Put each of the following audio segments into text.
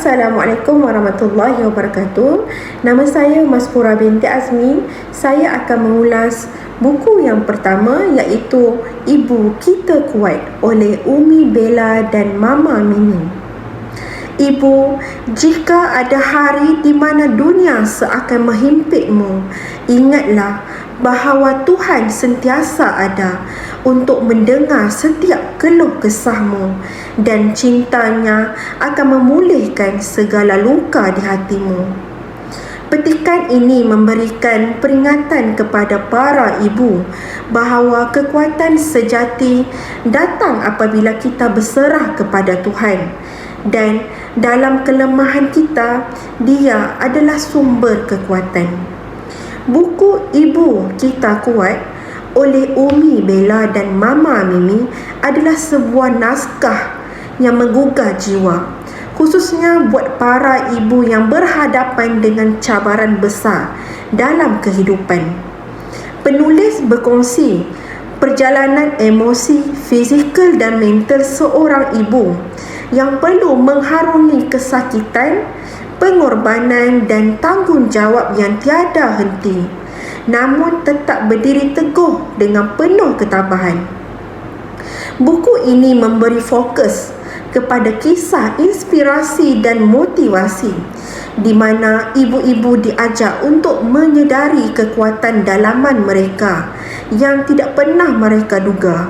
Assalamualaikum warahmatullahi wabarakatuh. Nama saya Masfura binti Azmi. Saya akan mengulas buku yang pertama, iaitu Ibu Kita Kuat oleh Umi Bella dan Mama Mimi. Ibu, jika ada hari di mana dunia seakan menghimpitmu, ingatlah bahawa Tuhan sentiasa ada untuk mendengar setiap keluh kesahmu, dan cintanya akan memulihkan segala luka di hatimu. Petikan ini memberikan peringatan kepada para ibu bahawa kekuatan sejati datang apabila kita berserah kepada Tuhan, dan dalam kelemahan kita, Dia adalah sumber kekuatan. Buku Ibu Kita Kuat oleh Umi Bella dan Mama Mimi adalah sebuah naskah yang menggugah jiwa, khususnya buat para ibu yang berhadapan dengan cabaran besar dalam kehidupan. Penulis berkongsi perjalanan emosi, fizikal dan mental seorang ibu yang perlu mengharungi kesakitan, pengorbanan dan tanggungjawab yang tiada henti, namun tetap berdiri teguh dengan penuh ketabahan. Buku ini memberi fokus kepada kisah inspirasi dan motivasi, di mana ibu-ibu diajak untuk menyedari kekuatan dalaman mereka yang tidak pernah mereka duga.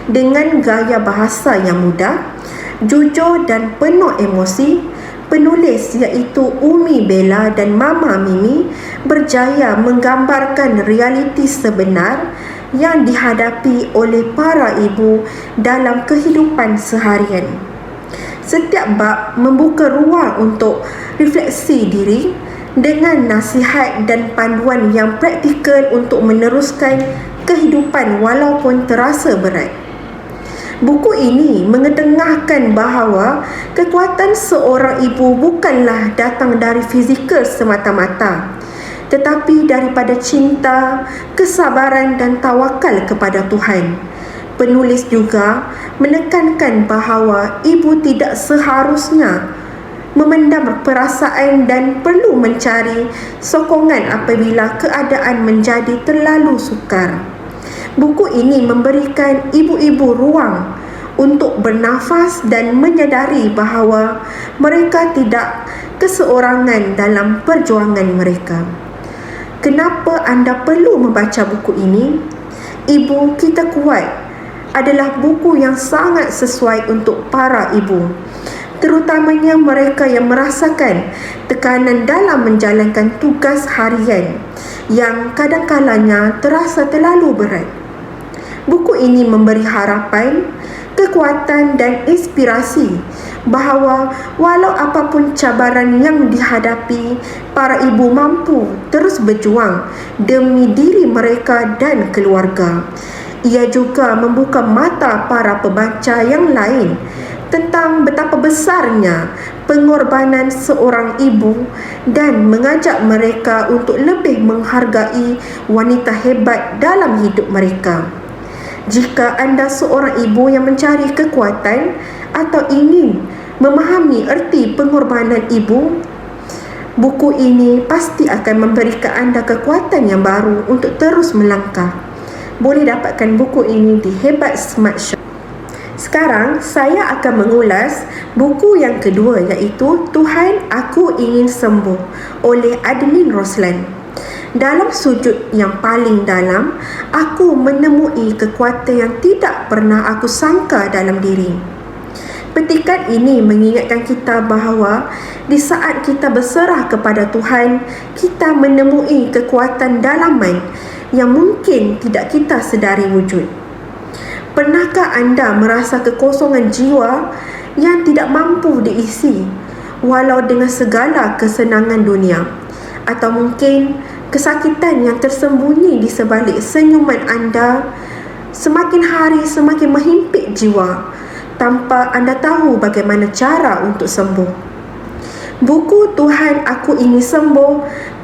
Dengan gaya bahasa yang mudah, jujur dan penuh emosi, penulis iaitu Umi Bella dan Mama Mimi berjaya menggambarkan realiti sebenar yang dihadapi oleh para ibu dalam kehidupan seharian. Setiap bab membuka ruang untuk refleksi diri dengan nasihat dan panduan yang praktikal untuk meneruskan kehidupan walaupun terasa berat. Buku ini mengetengahkan bahawa kekuatan seorang ibu bukanlah datang dari fizikal semata-mata, tetapi daripada cinta, kesabaran dan tawakal kepada Tuhan. Penulis juga menekankan bahawa ibu tidak seharusnya memendam perasaan dan perlu mencari sokongan apabila keadaan menjadi terlalu sukar. Buku ini memberikan ibu-ibu ruang untuk bernafas dan menyadari bahawa mereka tidak keseorangan dalam perjuangan mereka. Kenapa anda perlu membaca buku ini? Ibu Kita Kuat adalah buku yang sangat sesuai untuk para ibu, terutamanya mereka yang merasakan tekanan dalam menjalankan tugas harian yang kadang-kalanya terasa terlalu berat. Buku ini memberi harapan, kekuatan dan inspirasi bahawa walau apapun cabaran yang dihadapi, para ibu mampu terus berjuang demi diri mereka dan keluarga. Ia juga membuka mata para pembaca yang lain tentang betapa besarnya pengorbanan seorang ibu dan mengajak mereka untuk lebih menghargai wanita hebat dalam hidup mereka. Jika anda seorang ibu yang mencari kekuatan atau ingin memahami erti pengorbanan ibu, buku ini pasti akan memberikan anda kekuatan yang baru untuk terus melangkah. Boleh dapatkan buku ini di Hebat Smart Shop. Sekarang saya akan mengulas buku yang kedua, iaitu Tuhan Aku Ingin Sembuh oleh Adeline Roslan. Dalam sujud yang paling dalam, aku menemui kekuatan yang tidak pernah aku sangka dalam diri. Petikan ini mengingatkan kita bahawa di saat kita berserah kepada Tuhan, kita menemui kekuatan dalaman yang mungkin tidak kita sedari wujud. Pernahkah anda merasa kekosongan jiwa yang tidak mampu diisi walau dengan segala kesenangan dunia? Atau mungkin kesakitan yang tersembunyi di sebalik senyuman anda semakin hari semakin menghimpit jiwa tanpa anda tahu bagaimana cara untuk sembuh? Buku Tuhan Aku Ingin Sembuh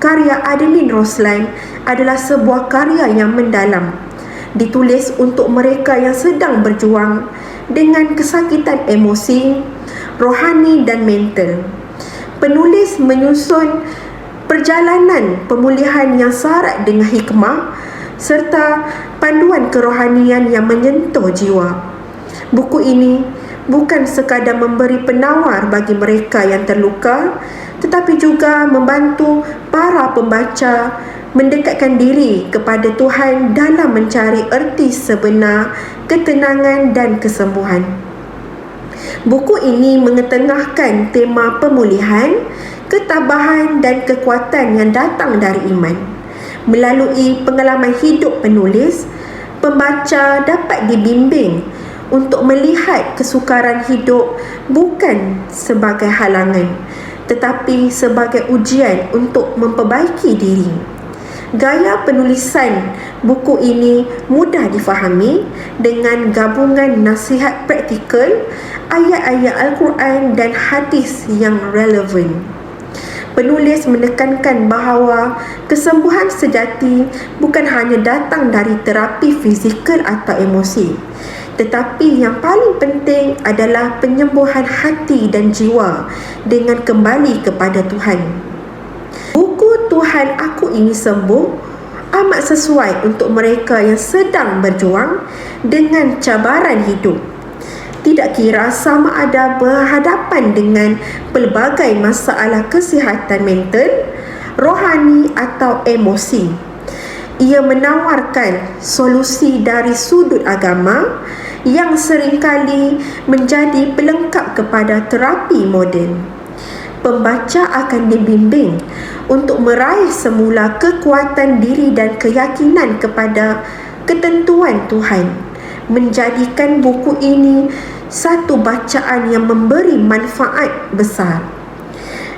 karya Adeline Roslan adalah sebuah karya yang mendalam, ditulis untuk mereka yang sedang berjuang dengan kesakitan emosi, rohani dan mental. Penulis menyusun perjalanan pemulihan yang syarat dengan hikmah serta panduan kerohanian yang menyentuh jiwa. Buku ini bukan sekadar memberi penawar bagi mereka yang terluka, tetapi juga membantu para pembaca mendekatkan diri kepada Tuhan dalam mencari erti sebenar ketenangan dan kesembuhan. Buku ini mengetengahkan tema pemulihan, ketabahan dan kekuatan yang datang dari iman. Melalui pengalaman hidup penulis, pembaca dapat dibimbing untuk melihat kesukaran hidup bukan sebagai halangan, tetapi sebagai ujian untuk memperbaiki diri. Gaya penulisan buku ini mudah difahami dengan gabungan nasihat praktikal, ayat-ayat Al-Quran dan hadis yang relevan. Penulis menekankan bahawa kesembuhan sejati bukan hanya datang dari terapi fizikal atau emosi, tetapi yang paling penting adalah penyembuhan hati dan jiwa dengan kembali kepada Tuhan. Buku Tuhan Aku Ingin Sembuh amat sesuai untuk mereka yang sedang berjuang dengan cabaran hidup. Tidak kira sama ada berhadapan dengan pelbagai masalah kesihatan mental, rohani atau emosi. Ia menawarkan solusi dari sudut agama yang seringkali menjadi pelengkap kepada terapi moden. Pembaca akan dibimbing untuk meraih semula kekuatan diri dan keyakinan kepada ketentuan Tuhan, menjadikan buku ini satu bacaan yang memberi manfaat besar.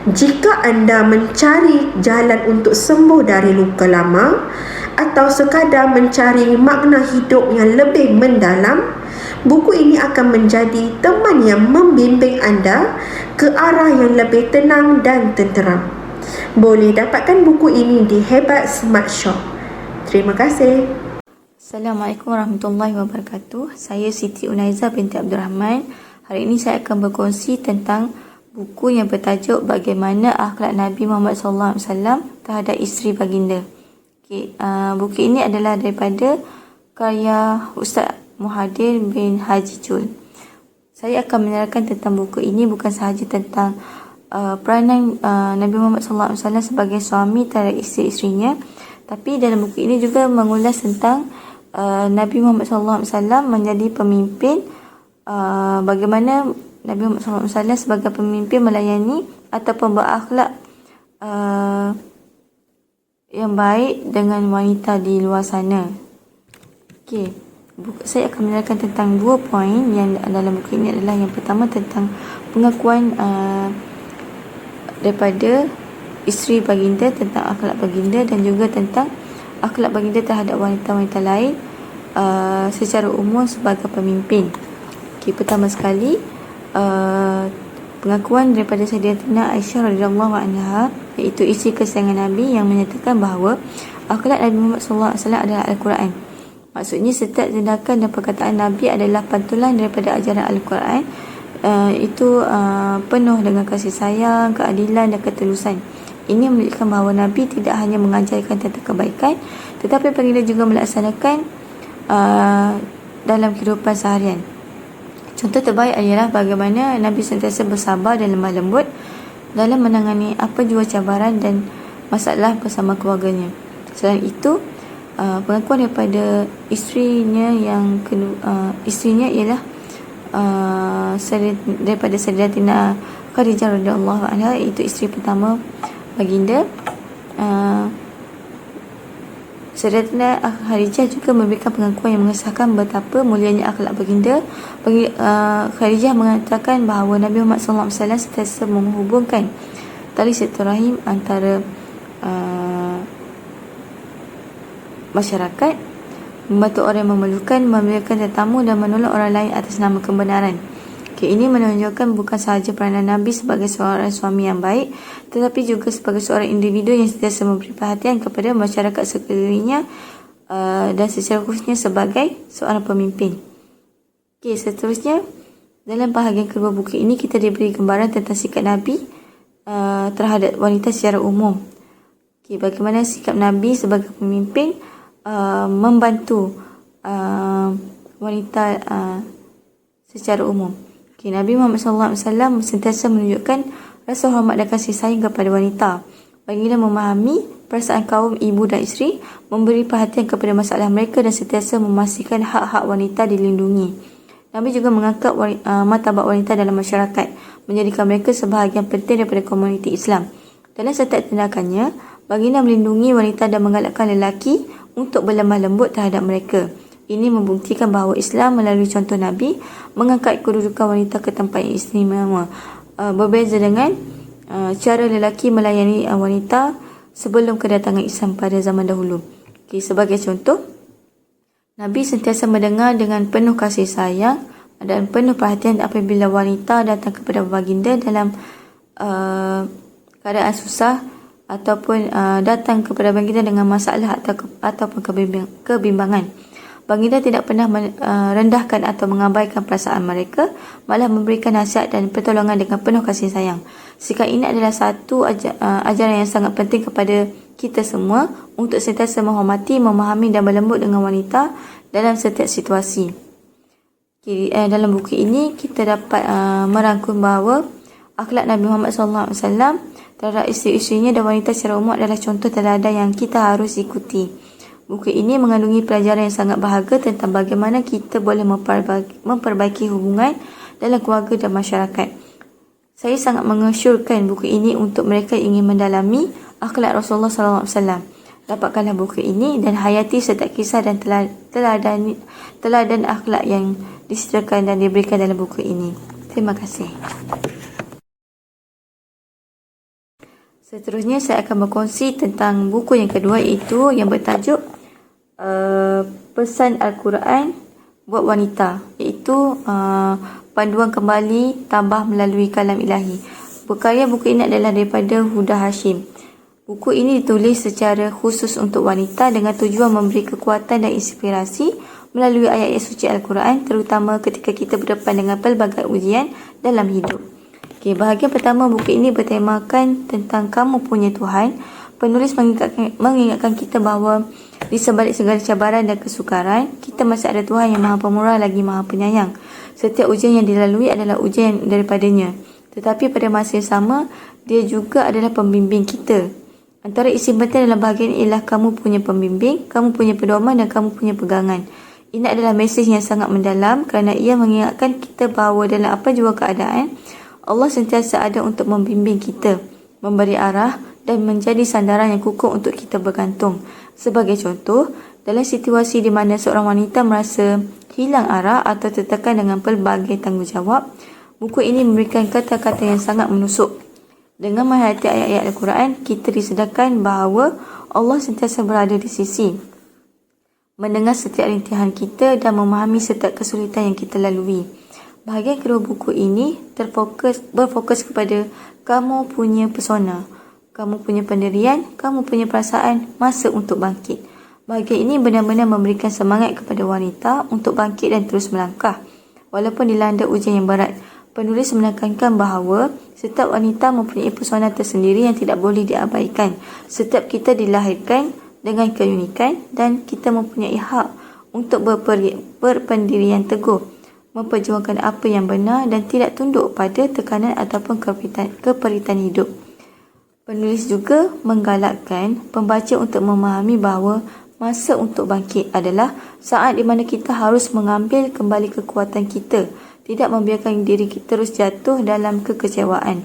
Jika anda mencari jalan untuk sembuh dari luka lama atau sekadar mencari makna hidup yang lebih mendalam, buku ini akan menjadi teman yang membimbing anda ke arah yang lebih tenang dan tenteram. Boleh dapatkan buku ini di Hebat Smart Shop. Terima kasih. Assalamualaikum warahmatullahi wabarakatuh. Saya Siti Unaiza binti Abdul Rahman. Hari ini saya akan berkongsi tentang buku yang bertajuk Bagaimana Akhlak Nabi Muhammad SAW terhadap isteri baginda. Buku ini adalah daripada karya Ustaz Muhadir bin Haji Jul. Saya akan menerangkan tentang buku ini bukan sahaja tentang peranan Nabi Muhammad SAW sebagai suami terhadap isteri-isterinya, tapi dalam buku ini juga mengulas tentang Nabi Muhammad SAW menjadi pemimpin, bagaimana Nabi Muhammad SAW sebagai pemimpin melayani ataupun berakhlak yang baik dengan wanita di luar sana. Saya akan menerangkan tentang 2 poin yang dalam buku ini adalah yang pertama tentang pengakuan daripada isteri baginda tentang akhlak baginda dan juga tentang akhlak baginda terhadap wanita-wanita lain secara umum sebagai pemimpin. Pertama sekali pengakuan daripada Sayyidatina Aisyah radhiyallahu anha, iaitu isteri kesayangan Nabi, yang menyatakan bahawa akhlak Nabi Muhammad SAW adalah Al-Quran. Maksudnya setiap tindakan dan perkataan Nabi adalah pantulan daripada ajaran Al-Quran. Itu penuh dengan kasih sayang, keadilan dan ketulusan. Ini menunjukkan bahawa Nabi tidak hanya mengajarkan tentang kebaikan, tetapi baginda juga melaksanakan dalam kehidupan seharian. Contoh terbaik adalah bagaimana Nabi sentiasa bersabar dan lemah lembut dalam menangani apa jua cabaran dan masalah bersama keluarganya. Selain itu, pengakuan daripada isterinya yang kedua, isterinya ialah daripada Sayyidatina Khadijah radhiyallahu anha, iaitu isteri pertama baginda. Sayyidatina Khadijah juga memberikan pengakuan yang mengesahkan betapa mulianya akhlak baginda. Khadijah mengatakan bahawa Nabi Muhammad SAW sentiasa menghubungkan tali silaturahim antara masyarakat, membantu orang yang memerlukan, memuliakan tetamu dan menolong orang lain atas nama kebenaran. Ini menunjukkan bukan sahaja peranan Nabi sebagai seorang suami yang baik, tetapi juga sebagai seorang individu yang sentiasa memberi perhatian kepada masyarakat sekelilingnya, dan secara khususnya sebagai seorang pemimpin. Seterusnya, dalam bahagian kedua buku ini kita diberi gambaran tentang sikap Nabi terhadap wanita secara umum. Bagaimana sikap Nabi sebagai pemimpin membantu wanita secara umum. Nabi Muhammad SAW sentiasa menunjukkan rasa hormat dan kasih sayang kepada wanita. Baginda memahami perasaan kaum ibu dan isteri, memberi perhatian kepada masalah mereka dan sentiasa memastikan hak-hak wanita dilindungi. Nabi juga mengangkat martabat wanita dalam masyarakat, menjadikan mereka sebahagian penting daripada komuniti Islam. Dalam setiap tindakannya, baginda melindungi wanita dan menggalakkan lelaki untuk berlemah lembut terhadap mereka. Ini membuktikan bahawa Islam melalui contoh Nabi mengangkat kedudukan wanita ke tempat yang istimewa. Berbeza dengan cara lelaki melayani wanita sebelum kedatangan Islam pada zaman dahulu. Sebagai contoh, Nabi sentiasa mendengar dengan penuh kasih sayang dan penuh perhatian apabila wanita datang kepada baginda dalam keadaan susah ataupun datang kepada baginda dengan masalah ataupun kebimbangan. Baginda tidak pernah merendahkan atau mengabaikan perasaan mereka, malah memberikan nasihat dan pertolongan dengan penuh kasih sayang. Sikap ini adalah satu ajaran yang sangat penting kepada kita semua untuk sentiasa menghormati, memahami dan berlembut dengan wanita dalam setiap situasi. Dalam buku ini kita dapat merangkum bahawa akhlak Nabi Muhammad SAW terhadap isteri-isterinya dan wanita secara umum adalah contoh teladan yang kita harus ikuti. Buku ini mengandungi pelajaran yang sangat berharga tentang bagaimana kita boleh memperbaiki hubungan dalam keluarga dan masyarakat. Saya sangat mengesyorkan buku ini untuk mereka yang ingin mendalami akhlak Rasulullah SAW. Dapatkanlah buku ini dan hayati setiap kisah dan teladan akhlak yang disediakan dan diberikan dalam buku ini. Terima kasih. Seterusnya saya akan berkongsi tentang buku yang kedua, iaitu yang bertajuk Pesan Al-Quran buat Wanita, iaitu panduan kembali tabah melalui kalam ilahi. Berkarya buku ini adalah daripada Huda Hashim. Buku ini ditulis secara khusus untuk wanita dengan tujuan memberi kekuatan dan inspirasi melalui ayat-ayat suci Al-Quran, terutama ketika kita berdepan dengan pelbagai ujian dalam hidup. Bahagian pertama buku ini bertemakan tentang kamu punya Tuhan. Penulis mengingatkan kita bahawa di sebalik segala cabaran dan kesukaran, kita masih ada Tuhan yang Maha Pemurah lagi Maha Penyayang. Setiap ujian yang dilalui adalah ujian daripadanya. Tetapi pada masa yang sama, dia juga adalah pembimbing kita. Antara isi penting dalam bahagian ini ialah kamu punya pembimbing, kamu punya pedoman dan kamu punya pegangan. Ini adalah mesej yang sangat mendalam kerana ia mengingatkan kita bahawa dalam apa jua keadaan, Allah sentiasa ada untuk membimbing kita, memberi arah dan menjadi sandaran yang kukuh untuk kita bergantung. Sebagai contoh, dalam situasi di mana seorang wanita merasa hilang arah atau tertekan dengan pelbagai tanggungjawab, buku ini memberikan kata-kata yang sangat menusuk. Dengan menghayati ayat-ayat Al-Quran, kita disedarkan bahawa Allah sentiasa berada di sisi, mendengar setiap rintihan kita dan memahami setiap kesulitan yang kita lalui. Bahagian kedua buku ini berfokus kepada kamu punya pesona, kamu punya pendirian, kamu punya perasaan, masa untuk bangkit. Bahagian ini benar-benar memberikan semangat kepada wanita untuk bangkit dan terus melangkah. Walaupun dilanda ujian yang berat, penulis menekankan bahawa setiap wanita mempunyai pesona tersendiri yang tidak boleh diabaikan. Setiap kita dilahirkan dengan keunikan dan kita mempunyai hak untuk berpendirian teguh, memperjuangkan apa yang benar dan tidak tunduk pada tekanan ataupun keperitan hidup. Penulis juga menggalakkan pembaca untuk memahami bahawa masa untuk bangkit adalah saat di mana kita harus mengambil kembali kekuatan kita, tidak membiarkan diri kita terus jatuh dalam kekecewaan.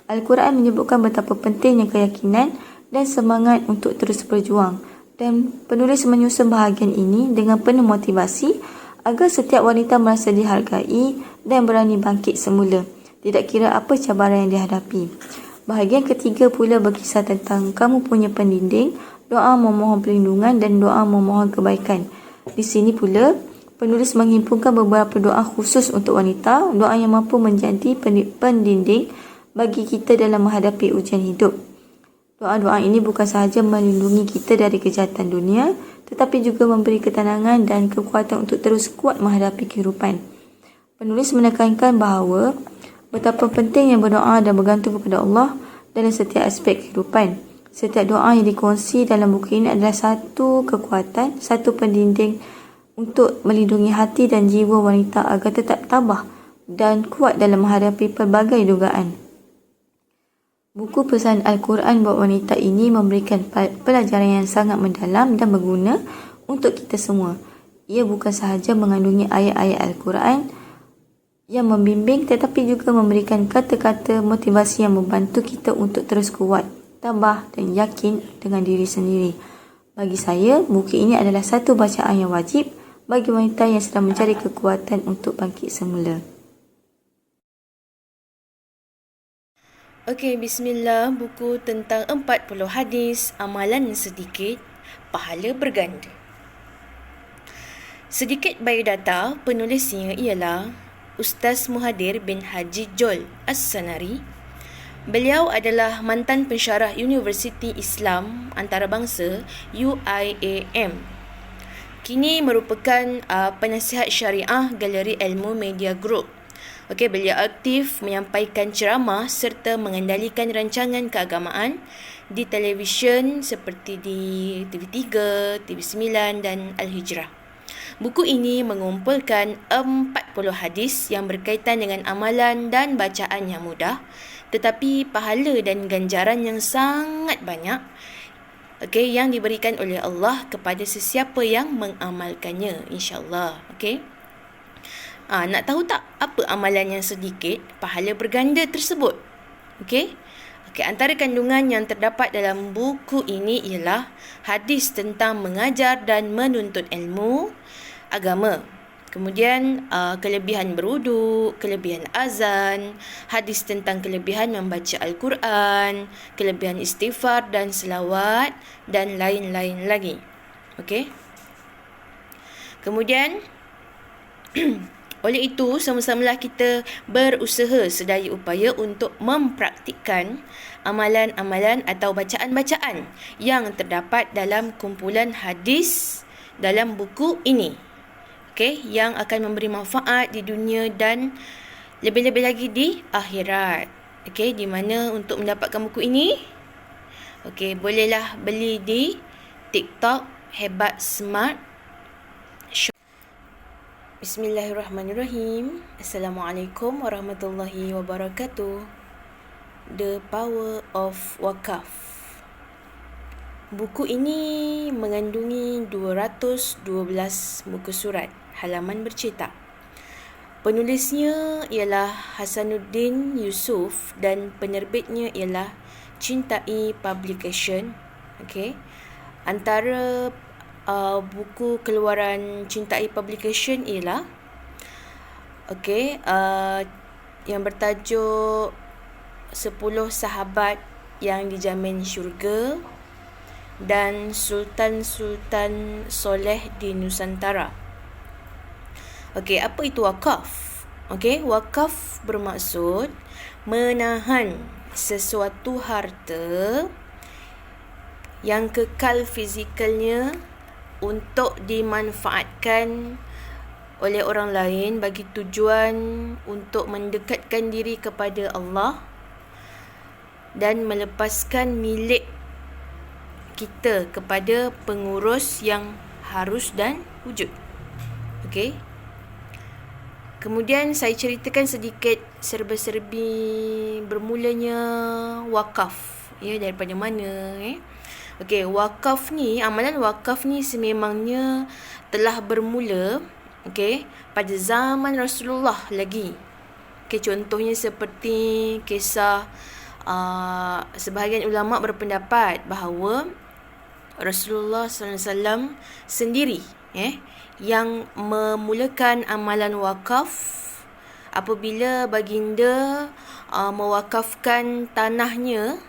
Al-Quran menyebutkan betapa pentingnya keyakinan dan semangat untuk terus berjuang, dan penulis menyusun bahagian ini dengan penuh motivasi agar setiap wanita merasa dihargai dan berani bangkit semula, tidak kira apa cabaran yang dihadapi. Bahagian ketiga pula berkisah tentang kamu punya pendinding, doa memohon perlindungan dan doa memohon kebaikan. Di sini pula, penulis menghimpunkan beberapa doa khusus untuk wanita, doa yang mampu menjadi pendinding bagi kita dalam menghadapi ujian hidup. Doa-doa ini bukan sahaja melindungi kita dari kejahatan dunia, tetapi juga memberi ketenangan dan kekuatan untuk terus kuat menghadapi kehidupan. Penulis menekankan bahawa betapa pentingnya berdoa dan bergantung kepada Allah dalam setiap aspek kehidupan. Setiap doa yang dikongsi dalam buku ini adalah satu kekuatan, satu pendinding untuk melindungi hati dan jiwa wanita agar tetap tabah dan kuat dalam menghadapi pelbagai dugaan. Buku pesan Al-Quran buat wanita ini memberikan pelajaran yang sangat mendalam dan berguna untuk kita semua. Ia bukan sahaja mengandungi ayat-ayat Al-Quran yang membimbing tetapi juga memberikan kata-kata motivasi yang membantu kita untuk terus kuat, tabah dan yakin dengan diri sendiri. Bagi saya, buku ini adalah satu bacaan yang wajib bagi wanita yang sedang mencari kekuatan untuk bangkit semula. Okey, bismillah, buku tentang 40 hadis, amalan sedikit, pahala berganda. Sedikit biodata, penulisnya ialah Ustaz Muhadir bin Haji Jol As-Sanari. Beliau adalah mantan pensyarah Universiti Islam Antarabangsa UIAM. Kini merupakan penasihat syariah Galeri Ilmu Media Group. Okey, beliau aktif menyampaikan ceramah serta mengendalikan rancangan keagamaan di televisyen seperti di TV3, TV9 dan Al-Hijrah. Buku ini mengumpulkan 40 hadis yang berkaitan dengan amalan dan bacaan yang mudah tetapi pahala dan ganjaran yang sangat banyak yang diberikan oleh Allah kepada sesiapa yang mengamalkannya, insya-Allah. Nak tahu tak apa amalan yang sedikit, pahala berganda tersebut? Antara kandungan yang terdapat dalam buku ini ialah hadis tentang mengajar dan menuntut ilmu agama. Kemudian kelebihan berwuduk, kelebihan azan, hadis tentang kelebihan membaca Al-Quran, kelebihan istighfar dan selawat dan lain-lain lagi. Kemudian oleh itu, sama-samalah kita berusaha sedaya upaya untuk mempraktikkan amalan-amalan atau bacaan-bacaan yang terdapat dalam kumpulan hadis dalam buku ini. Yang akan memberi manfaat di dunia dan lebih-lebih lagi di akhirat. Di mana untuk mendapatkan buku ini? Bolehlah beli di TikTok Hebat Smart. Bismillahirrahmanirrahim. Assalamualaikum warahmatullahi wabarakatuh. The Power of Wakaf. Buku ini mengandungi 212 muka surat, halaman bercetak. Penulisnya ialah Hasanuddin Yusof dan penerbitnya ialah Cintai Publication. Antara buku keluaran Cintai Publication ialah yang bertajuk 10 Sahabat yang Dijamin Syurga dan Sultan-Sultan Soleh di Nusantara. Apa itu wakaf? Wakaf bermaksud menahan sesuatu harta yang kekal fizikalnya untuk dimanfaatkan oleh orang lain bagi tujuan untuk mendekatkan diri kepada Allah dan melepaskan milik kita kepada pengurus yang harus dan wujud. Kemudian saya ceritakan sedikit serba-serbi bermulanya wakaf, daripada mana. Wakaf ni, amalan wakaf ni sememangnya telah bermula pada zaman Rasulullah lagi. Contohnya seperti kisah sebahagian ulama berpendapat bahawa Rasulullah SAW sendiri yang memulakan amalan wakaf apabila baginda mewakafkan tanahnya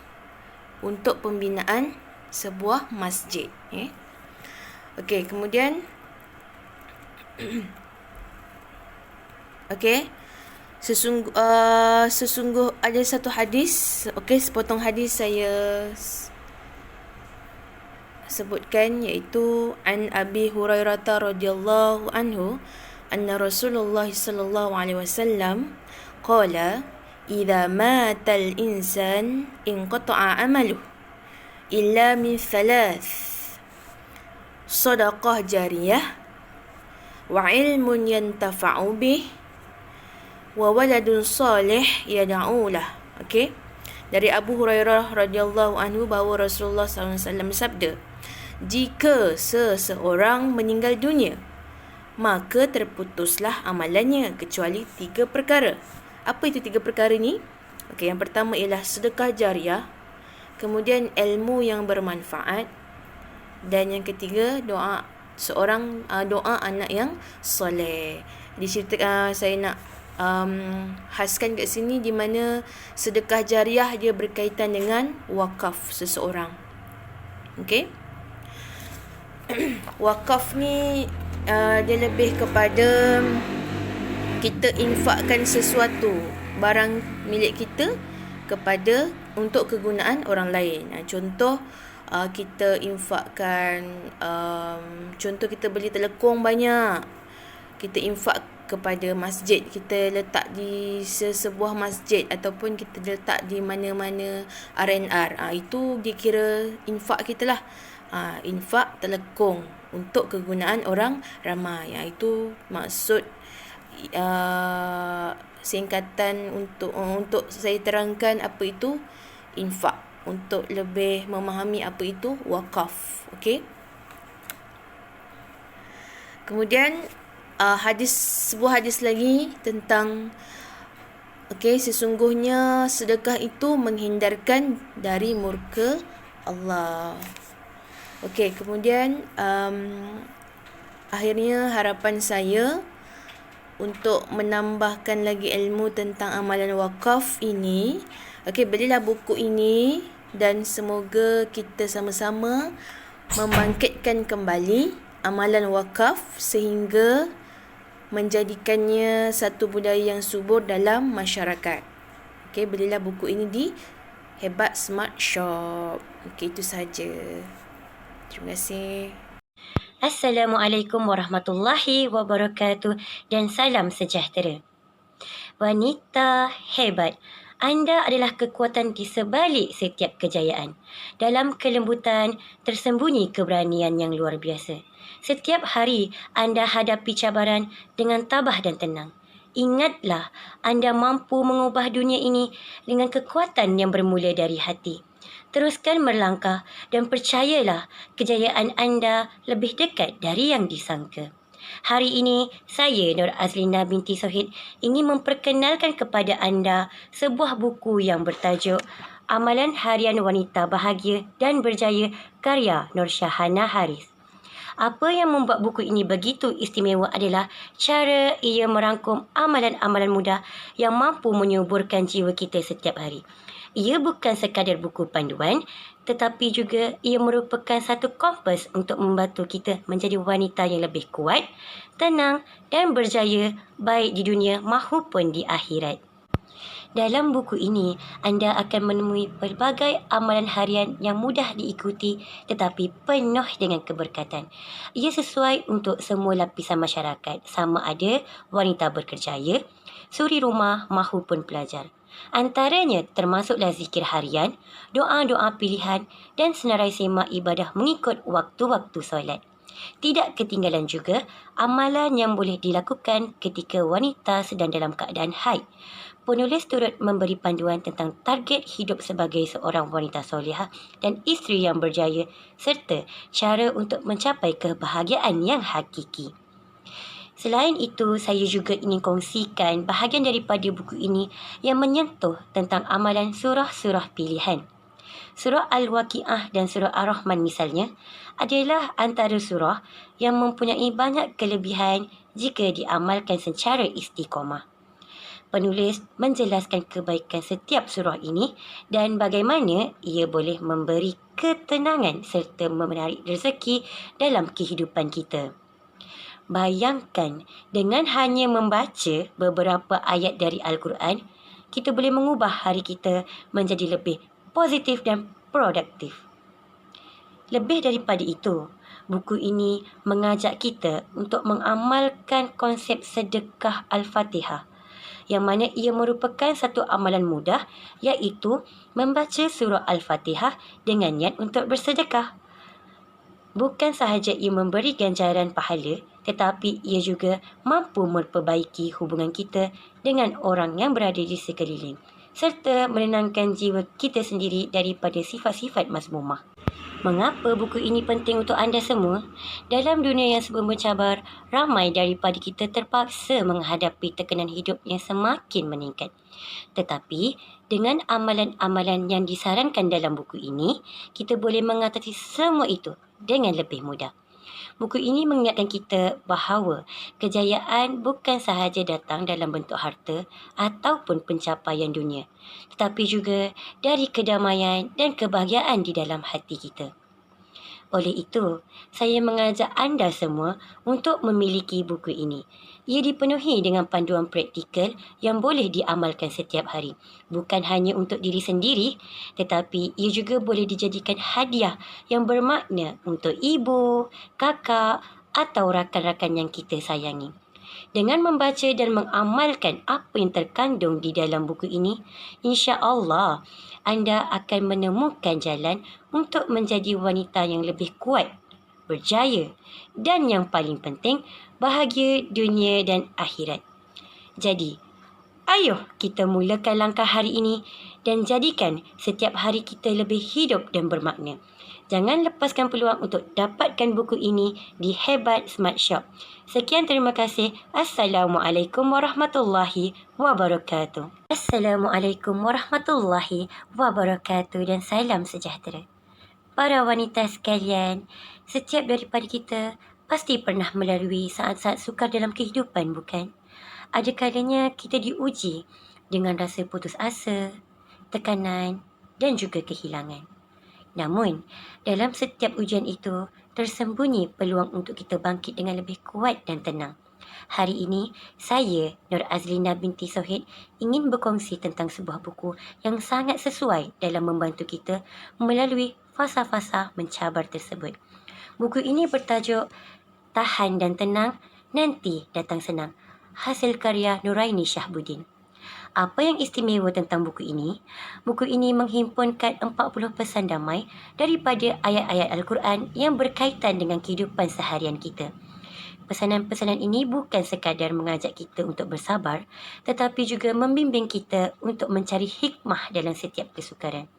untuk pembinaan sebuah masjid. Kemudian sesungguh ada satu hadis, sepotong hadis saya sebutkan, iaitu an Abi Hurairah radhiyallahu anhu anna Rasulullah sallallahu alaihi wasallam qala idza matal insan inqata'a amaluh illa min thalath, sadaqah jariyah wa ilmun yantafa'u bih wa waladun salih yad'u lah. Okey. Dari Abu Hurairah radhiyallahu anhu bahawa Rasulullah SAW bersabda, jika seseorang meninggal dunia, maka terputuslah amalannya kecuali 3 perkara. Apa itu 3 perkara ni? Okey, yang pertama ialah sedekah jariah, kemudian ilmu yang bermanfaat, dan yang ketiga doa anak yang soleh. Diceritakan saya nak khaskan kat sini di mana sedekah jariah dia berkaitan dengan wakaf seseorang. Okey. Wakaf ni dia lebih kepada kita infakkan sesuatu, barang milik kita kepada untuk kegunaan orang lain. Contoh kita infakkan contoh kita beli telekung banyak, kita infak kepada masjid, kita letak di sebuah masjid ataupun kita letak di mana-mana R&R. Itu dikira infak kita lah. Infak telekung untuk kegunaan orang ramai. Itu maksud singkatan untuk saya terangkan apa itu infak, untuk lebih memahami apa itu wakaf. Okey. Kemudian sebuah hadis lagi tentang sesungguhnya sedekah itu menghindarkan dari murka Allah. Kemudian akhirnya harapan saya untuk menambahkan lagi ilmu tentang amalan wakaf ini. Belilah buku ini dan semoga kita sama-sama membangkitkan kembali amalan wakaf sehingga menjadikannya satu budaya yang subur dalam masyarakat. Belilah buku ini di Hebat Smart Shop. Itu sahaja. Terima kasih. Assalamualaikum warahmatullahi wabarakatuh dan salam sejahtera. Wanita hebat, anda adalah kekuatan di sebalik setiap kejayaan. Dalam kelembutan tersembunyi keberanian yang luar biasa. Setiap hari anda hadapi cabaran dengan tabah dan tenang. Ingatlah, anda mampu mengubah dunia ini dengan kekuatan yang bermula dari hati. Teruskan melangkah dan percayalah kejayaan anda lebih dekat dari yang disangka. Hari ini, saya Nur Azlina binti Sohid ingin memperkenalkan kepada anda sebuah buku yang bertajuk Amalan Harian Wanita Bahagia dan Berjaya karya Nur Syahana Haris. Apa yang membuat buku ini begitu istimewa adalah cara ia merangkum amalan-amalan mudah yang mampu menyuburkan jiwa kita setiap hari. Ia bukan sekadar buku panduan, tetapi juga ia merupakan satu kompas untuk membantu kita menjadi wanita yang lebih kuat, tenang dan berjaya baik di dunia maupun di akhirat. Dalam buku ini, anda akan menemui pelbagai amalan harian yang mudah diikuti tetapi penuh dengan keberkatan. Ia sesuai untuk semua lapisan masyarakat, sama ada wanita berkerjaya, suri rumah maupun pelajar. Antaranya termasuklah zikir harian, doa-doa pilihan dan senarai semak ibadah mengikut waktu-waktu solat. Tidak ketinggalan juga amalan yang boleh dilakukan ketika wanita sedang dalam keadaan haid. Penulis turut memberi panduan tentang target hidup sebagai seorang wanita solehah dan isteri yang berjaya serta cara untuk mencapai kebahagiaan yang hakiki. Selain itu, saya juga ingin kongsikan bahagian daripada buku ini yang menyentuh tentang amalan surah-surah pilihan. Surah Al-Waqi'ah dan Surah Ar-Rahman misalnya adalah antara surah yang mempunyai banyak kelebihan jika diamalkan secara istiqamah. Penulis menjelaskan kebaikan setiap surah ini dan bagaimana ia boleh memberi ketenangan serta menarik rezeki dalam kehidupan kita. Bayangkan, dengan hanya membaca beberapa ayat dari Al-Quran, kita boleh mengubah hari kita menjadi lebih positif dan produktif. Lebih daripada itu, buku ini mengajak kita untuk mengamalkan konsep sedekah Al-Fatihah yang mana ia merupakan satu amalan mudah, iaitu membaca surah Al-Fatihah dengan niat untuk bersedekah. Bukan sahaja ia memberi ganjaran pahala, tetapi ia juga mampu memperbaiki hubungan kita dengan orang yang berada di sekeliling, serta menenangkan jiwa kita sendiri daripada sifat-sifat mazmumah. Mengapa buku ini penting untuk anda semua? Dalam dunia yang serba mencabar, ramai daripada kita terpaksa menghadapi tekanan hidup yang semakin meningkat. Tetapi, dengan amalan-amalan yang disarankan dalam buku ini, kita boleh mengatasi semua itu dengan lebih mudah. Buku ini mengingatkan kita bahawa kejayaan bukan sahaja datang dalam bentuk harta ataupun pencapaian dunia, tetapi juga dari kedamaian dan kebahagiaan di dalam hati kita. Oleh itu, saya mengajak anda semua untuk memiliki buku ini. Ia dipenuhi dengan panduan praktikal yang boleh diamalkan setiap hari. Bukan hanya untuk diri sendiri, tetapi ia juga boleh dijadikan hadiah yang bermakna untuk ibu, kakak atau rakan-rakan yang kita sayangi. Dengan membaca dan mengamalkan apa yang terkandung di dalam buku ini, insya-Allah anda akan menemukan jalan untuk menjadi wanita yang lebih kuat, berjaya dan yang paling penting, bahagia dunia dan akhirat. Jadi, ayo kita mulakan langkah hari ini dan jadikan setiap hari kita lebih hidup dan bermakna. Jangan lepaskan peluang untuk dapatkan buku ini di Hebat Smart Shop. Sekian, terima kasih. Assalamualaikum warahmatullahi wabarakatuh. Assalamualaikum warahmatullahi wabarakatuh dan salam sejahtera. Para wanita sekalian, setiap daripada kita pasti pernah melalui saat-saat sukar dalam kehidupan, bukan? Ada kalanya kita diuji dengan rasa putus asa, tekanan dan juga kehilangan. Namun, dalam setiap ujian itu, tersembunyi peluang untuk kita bangkit dengan lebih kuat dan tenang. Hari ini, saya, Nur Azlina binti Sohid, ingin berkongsi tentang sebuah buku yang sangat sesuai dalam membantu kita melalui fasa-fasa mencabar tersebut. Buku ini bertajuk Tahan dan Tenang, Nanti Datang Senang, hasil karya Nuraini Shahbuddin. Apa yang istimewa tentang buku ini? Buku ini menghimpunkan 40 pesan damai daripada ayat-ayat Al-Quran yang berkaitan dengan kehidupan seharian kita. Pesanan-pesanan ini bukan sekadar mengajak kita untuk bersabar, tetapi juga membimbing kita untuk mencari hikmah dalam setiap kesukaran.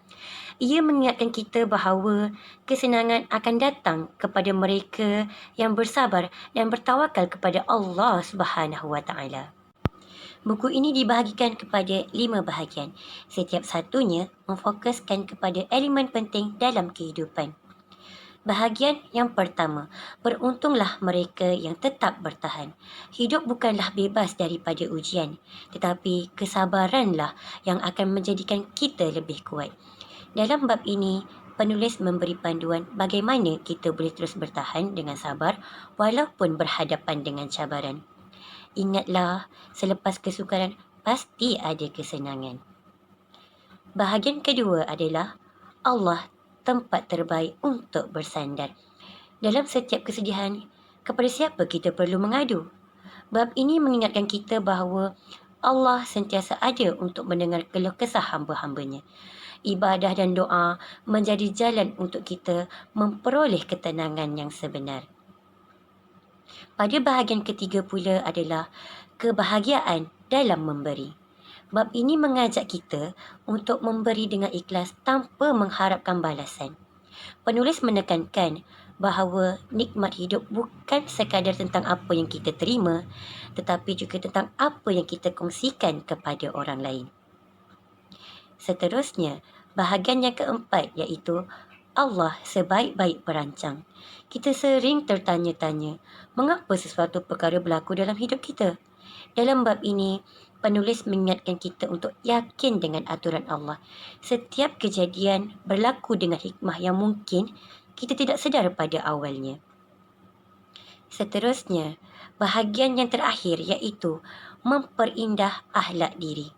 Ia mengingatkan kita bahawa kesenangan akan datang kepada mereka yang bersabar dan bertawakal kepada Allah Subhanahu Wa Taala. Buku ini dibahagikan kepada 5 bahagian. Setiap satunya memfokuskan kepada elemen penting dalam kehidupan. Bahagian yang pertama, beruntunglah mereka yang tetap bertahan. Hidup bukanlah bebas daripada ujian, tetapi kesabaranlah yang akan menjadikan kita lebih kuat. Dalam bab ini, penulis memberi panduan bagaimana kita boleh terus bertahan dengan sabar walaupun berhadapan dengan cabaran. Ingatlah, selepas kesukaran pasti ada kesenangan. Bahagian kedua adalah Allah, tempat terbaik untuk bersandar. Dalam setiap kesedihan, kepada siapa kita perlu mengadu? Bab ini mengingatkan kita bahawa Allah sentiasa ada untuk mendengar keluh kesah hamba-hambanya. Ibadah dan doa menjadi jalan untuk kita memperoleh ketenangan yang sebenar. Pada bahagian ketiga pula adalah kebahagiaan dalam memberi. Bab ini mengajak kita untuk memberi dengan ikhlas tanpa mengharapkan balasan. Penulis menekankan bahawa nikmat hidup bukan sekadar tentang apa yang kita terima, tetapi juga tentang apa yang kita kongsikan kepada orang lain. Seterusnya, bahagian yang keempat iaitu Allah sebaik-baik perancang. Kita sering tertanya-tanya, mengapa sesuatu perkara berlaku dalam hidup kita? Dalam bab ini, penulis mengingatkan kita untuk yakin dengan aturan Allah. Setiap kejadian berlaku dengan hikmah yang mungkin kita tidak sedar pada awalnya. Seterusnya, bahagian yang terakhir iaitu memperindah akhlak diri.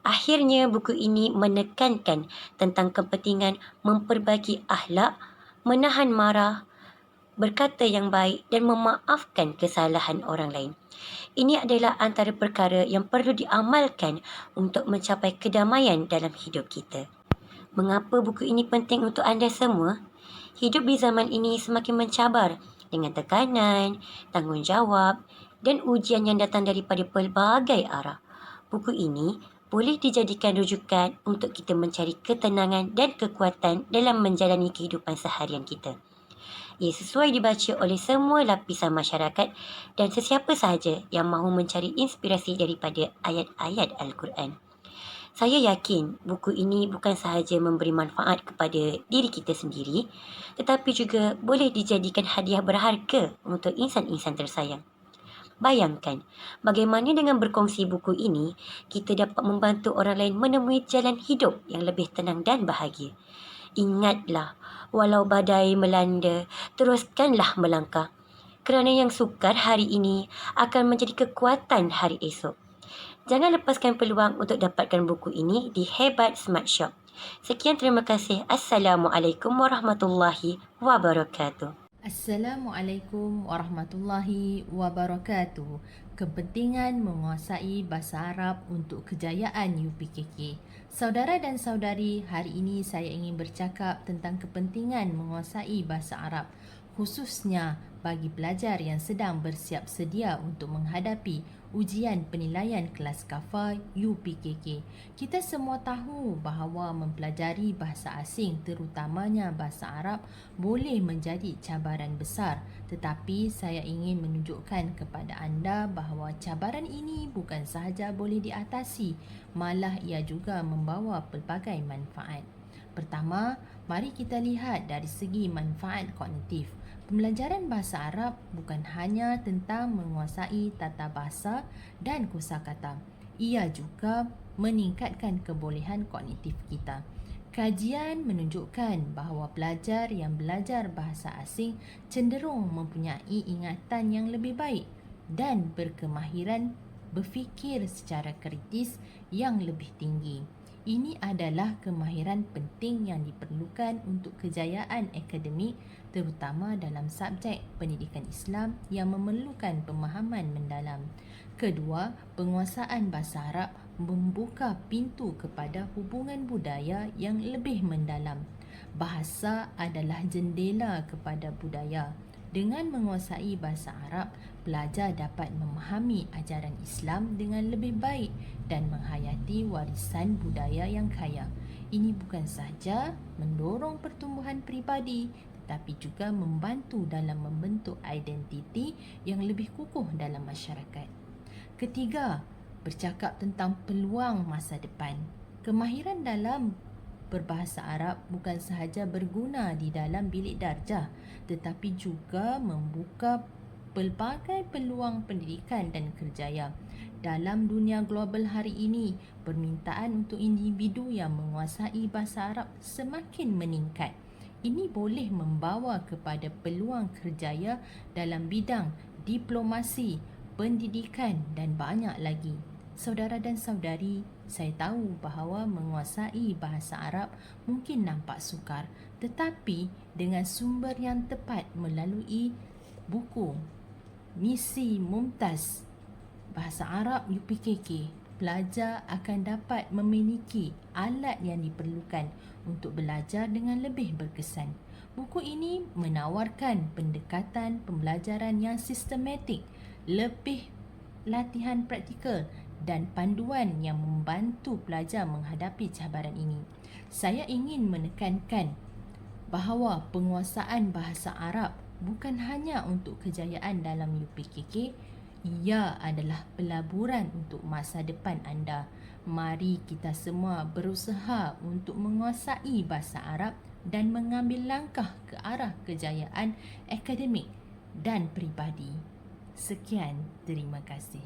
Akhirnya, buku ini menekankan tentang kepentingan memperbaiki akhlak, menahan marah, berkata yang baik dan memaafkan kesalahan orang lain. Ini adalah antara perkara yang perlu diamalkan untuk mencapai kedamaian dalam hidup kita. Mengapa buku ini penting untuk anda semua? Hidup di zaman ini semakin mencabar dengan tekanan, tanggungjawab dan ujian yang datang daripada pelbagai arah. Buku ini boleh dijadikan rujukan untuk kita mencari ketenangan dan kekuatan dalam menjalani kehidupan seharian kita. Ia sesuai dibaca oleh semua lapisan masyarakat dan sesiapa sahaja yang mahu mencari inspirasi daripada ayat-ayat Al-Quran. Saya yakin buku ini bukan sahaja memberi manfaat kepada diri kita sendiri, tetapi juga boleh dijadikan hadiah berharga untuk insan-insan tersayang. Bayangkan, bagaimana dengan berkongsi buku ini, kita dapat membantu orang lain menemui jalan hidup yang lebih tenang dan bahagia. Ingatlah, walau badai melanda, teruskanlah melangkah. Kerana yang sukar hari ini akan menjadi kekuatan hari esok. Jangan lepaskan peluang untuk dapatkan buku ini di Hebat Smart Shop. Sekian, terima kasih. Assalamualaikum warahmatullahi wabarakatuh. Assalamualaikum warahmatullahi wabarakatuh. Kepentingan menguasai bahasa Arab untuk kejayaan UPKK. Saudara dan saudari, hari ini saya ingin bercakap tentang kepentingan menguasai bahasa Arab, khususnya bagi pelajar yang sedang bersiap sedia untuk menghadapi ujian penilaian kelas KAFA UPKK. Kita semua tahu bahawa mempelajari bahasa asing, terutamanya bahasa Arab, boleh menjadi cabaran besar. Tetapi saya ingin menunjukkan kepada anda bahawa cabaran ini bukan sahaja boleh diatasi, malah ia juga membawa pelbagai manfaat. Pertama, mari kita lihat dari segi manfaat kognitif. Pembelajaran bahasa Arab bukan hanya tentang menguasai tata bahasa dan kosakata. Ia juga meningkatkan kebolehan kognitif kita. Kajian menunjukkan bahawa pelajar yang belajar bahasa asing cenderung mempunyai ingatan yang lebih baik dan berkemahiran berfikir secara kritis yang lebih tinggi. Ini adalah kemahiran penting yang diperlukan untuk kejayaan akademik, terutama dalam subjek pendidikan Islam yang memerlukan pemahaman mendalam. Kedua, penguasaan bahasa Arab membuka pintu kepada hubungan budaya yang lebih mendalam. Bahasa adalah jendela kepada budaya. Dengan menguasai bahasa Arab, pelajar dapat memahami ajaran Islam dengan lebih baik dan menghayati warisan budaya yang kaya. Ini bukan sahaja mendorong pertumbuhan peribadi, tetapi juga membantu dalam membentuk identiti yang lebih kukuh dalam masyarakat. Ketiga, bercakap tentang peluang masa depan. Kemahiran dalam berbahasa Arab bukan sahaja berguna di dalam bilik darjah, tetapi juga membuka pelbagai peluang pendidikan dan kerjaya. Dalam dunia global hari ini, permintaan untuk individu yang menguasai bahasa Arab semakin meningkat. Ini boleh membawa kepada peluang kerjaya dalam bidang diplomasi, pendidikan dan banyak lagi. Saudara dan saudari, saya tahu bahawa menguasai bahasa Arab mungkin nampak sukar, tetapi dengan sumber yang tepat melalui buku Misi Mumtaz Bahasa Arab UPKK, pelajar akan dapat memiliki alat yang diperlukan untuk belajar dengan lebih berkesan. Buku ini menawarkan pendekatan pembelajaran yang sistematik, lebih latihan praktikal dan panduan yang membantu pelajar menghadapi cabaran ini. Saya ingin menekankan bahawa penguasaan bahasa Arab bukan hanya untuk kejayaan dalam UPKK, ia adalah pelaburan untuk masa depan anda. Mari kita semua berusaha untuk menguasai bahasa Arab dan mengambil langkah ke arah kejayaan akademik dan peribadi. Sekian, terima kasih.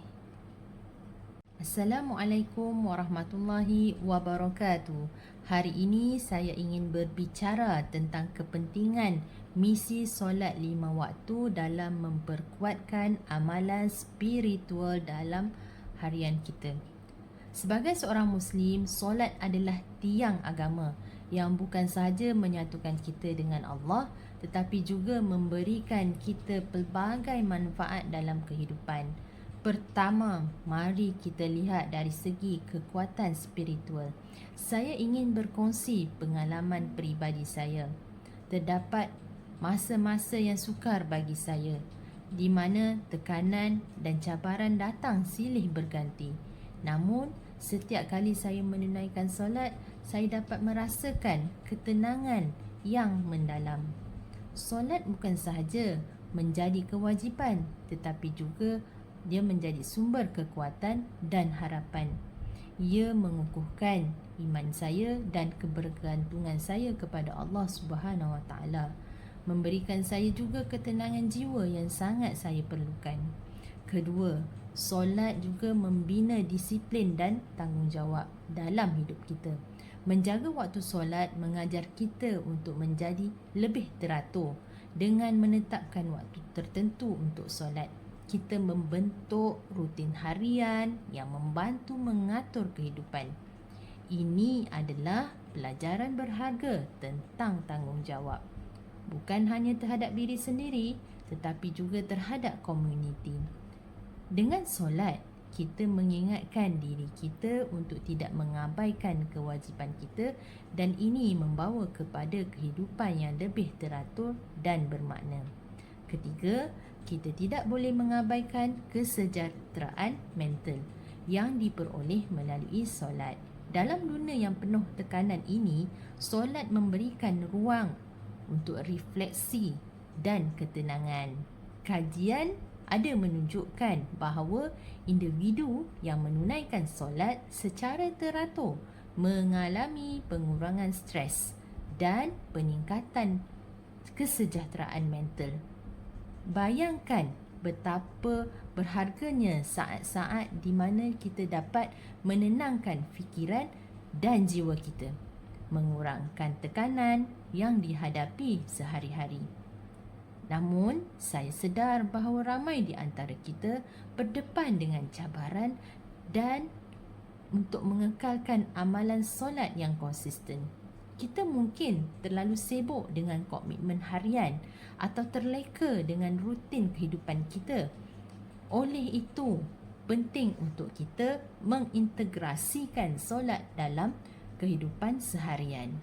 Assalamualaikum warahmatullahi wabarakatuh. Hari ini saya ingin berbicara tentang kepentingan misi solat 5 waktu dalam memperkuatkan amalan spiritual dalam harian kita. Sebagai seorang Muslim, solat adalah tiang agama yang bukan sahaja menyatukan kita dengan Allah, tetapi juga memberikan kita pelbagai manfaat dalam kehidupan. Pertama, mari kita lihat dari segi kekuatan spiritual. Saya ingin berkongsi pengalaman peribadi saya. Terdapat masa-masa yang sukar bagi saya, di mana tekanan dan cabaran datang silih berganti. Namun, setiap kali saya menunaikan solat, saya dapat merasakan ketenangan yang mendalam. Solat bukan sahaja menjadi kewajipan, tetapi juga dia menjadi sumber kekuatan dan harapan. Ia mengukuhkan iman saya dan kebergantungan saya kepada Allah Subhanahu Wa Taala, memberikan saya juga ketenangan jiwa yang sangat saya perlukan. Kedua, solat juga membina disiplin dan tanggungjawab dalam hidup kita. Menjaga waktu solat mengajar kita untuk menjadi lebih teratur dengan menetapkan waktu tertentu untuk solat. Kita membentuk rutin harian yang membantu mengatur kehidupan. Ini adalah pelajaran berharga tentang tanggungjawab. Bukan hanya terhadap diri sendiri, tetapi juga terhadap komuniti. Dengan solat, kita mengingatkan diri kita untuk tidak mengabaikan kewajipan kita, dan ini membawa kepada kehidupan yang lebih teratur dan bermakna. Ketiga, kita tidak boleh mengabaikan kesejahteraan mental yang diperoleh melalui solat. Dalam dunia yang penuh tekanan ini, solat memberikan ruang untuk refleksi dan ketenangan. Kajian ada menunjukkan bahawa individu yang menunaikan solat secara teratur mengalami pengurangan stres dan peningkatan kesejahteraan mental. Bayangkan betapa berharganya saat-saat di mana kita dapat menenangkan fikiran dan jiwa kita, mengurangkan tekanan yang dihadapi sehari-hari. Namun, saya sedar bahawa ramai di antara kita berdepan dengan cabaran dan untuk mengekalkan amalan solat yang konsisten. Kita mungkin terlalu sibuk dengan komitmen harian atau terleka dengan rutin kehidupan kita. Oleh itu, penting untuk kita mengintegrasikan solat dalam kehidupan seharian.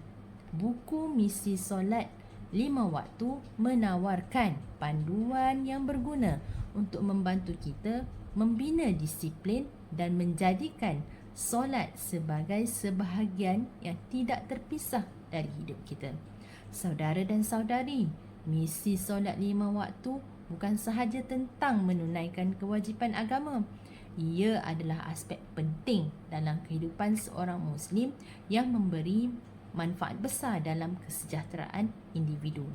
Buku Misi Solat 5 Waktu menawarkan panduan yang berguna untuk membantu kita membina disiplin dan menjadikan solat sebagai sebahagian yang tidak terpisah dari hidup kita. Saudara dan saudari, misi solat 5 waktu bukan sahaja tentang menunaikan kewajipan agama. Ia adalah aspek penting dalam kehidupan seorang Muslim yang memberi manfaat besar dalam kesejahteraan individu.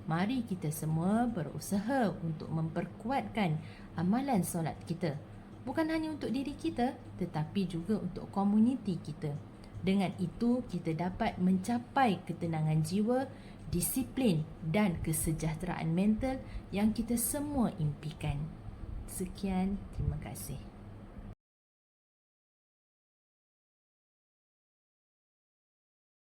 Mari kita semua berusaha untuk memperkuatkan amalan solat kita. Bukan hanya untuk diri kita, tetapi juga untuk komuniti kita. Dengan itu, kita dapat mencapai ketenangan jiwa, disiplin dan kesejahteraan mental yang kita semua impikan. Sekian, terima kasih.